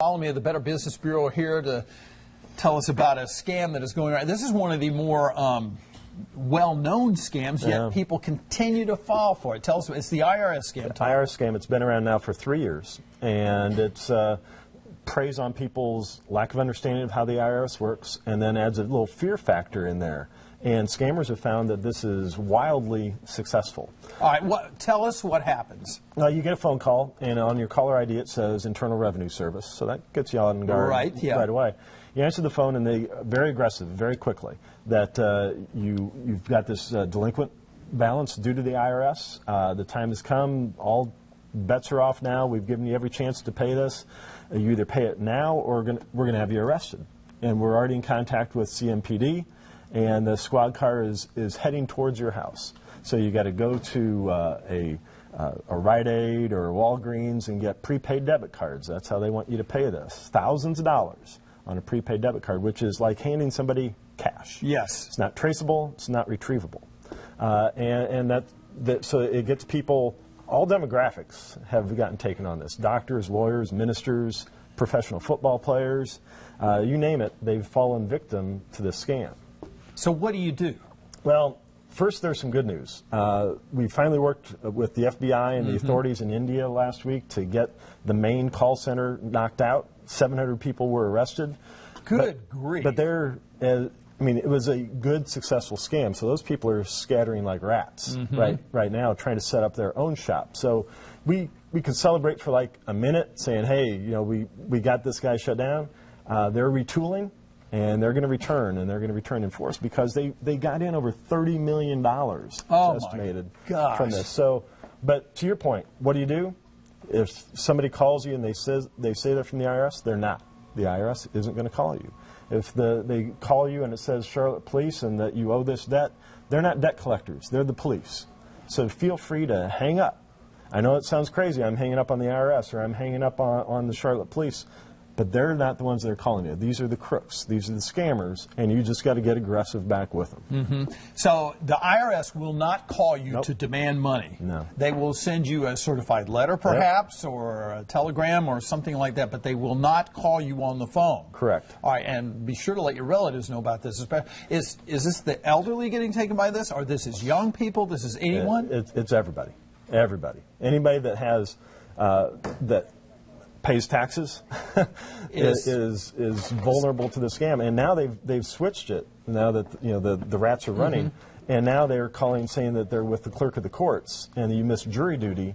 Bartholomew of the Better Business Bureau here to tell us about a scam that is going on. This is one of the more well-known scams, yet people continue to fall for it. Tell us, it's the IRS scam. The IRS scam, it's been around now for 3 years, and it's preys on people's lack of understanding of how the IRS works, and then adds a little fear factor in there. And scammers have found that this is wildly successful. All right, tell us what happens. You get a phone call, and on your caller ID it says Internal Revenue Service, so that gets you on guard right away. You answer the phone, and they very aggressive, very quickly, that you've got this delinquent balance due to the IRS. The time has come. All bets are off now. We've given you every chance to pay this. You either pay it now, or we're going to have you arrested. And we're already in contact with CMPD. And the squad car is heading towards your house. So you got to go to a Rite Aid or a Walgreens and get prepaid debit cards. That's how they want you to pay this. Thousands of dollars on a prepaid debit card, which is like handing somebody cash. Yes. It's not traceable. It's not retrievable. So it gets people, all demographics have gotten taken on this. Doctors, lawyers, ministers, professional football players, you name it, they've fallen victim to this scam. So what do you do? Well, first there's some good news. We finally worked with the FBI and the authorities in India last week to get the main call center knocked out. 700 people were arrested. Good grief. But it was a good, successful scam. So those people are scattering like rats right now, trying to set up their own shop. So we could celebrate for like a minute, saying, hey, we got this guy shut down. They're retooling. And they're going to return, and they're going to return in force because they got in over $30 million estimated from this. So, but to your point, what do you do? If somebody calls you and they say they're from the IRS, they're not. The IRS isn't going to call you. If they call you and it says Charlotte Police and that you owe this debt, they're not debt collectors. They're the police. So feel free to hang up. I know it sounds crazy. I'm hanging up on the IRS or I'm hanging up on the Charlotte Police. But they're not the ones that are calling you. These are the crooks. These are the scammers, and you just got to get aggressive back with them. So the IRS will not call you to demand money. No. They will send you a certified letter, perhaps, or a telegram or something like that, but they will not call you on the phone. Correct. All right, and be sure to let your relatives know about this. Is this the elderly getting taken by this, or this is young people? This is anyone? It's everybody. Everybody. Anybody that has that pays taxes is vulnerable to the scam, and now they've switched it. Now that the rats are running, and now they're calling saying that they're with the clerk of the courts and you missed jury duty,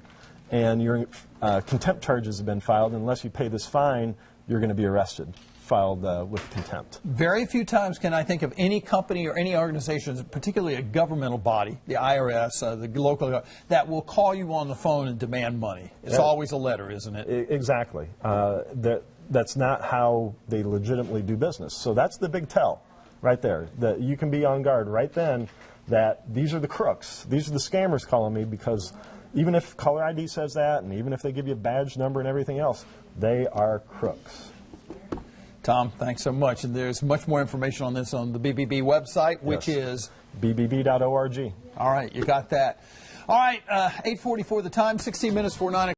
and your contempt charges have been filed. Unless you pay this fine, you're going to be arrested. Filed with contempt. Very few times can I think of any company or any organization, particularly a governmental body, the IRS, the local, that will call you on the phone and demand money. It's always a letter, isn't it? Exactly. That's not how they legitimately do business. So that's the big tell right there, that you can be on guard right then that these are the crooks. These are the scammers calling me, because even if caller ID says that, and even if they give you a badge number and everything else, they are crooks. Tom, thanks so much. And there's much more information on this on the BBB website, which is bbb.org. All right, you got that. All right, 8:44 the time, 16 minutes before 9 o'clock.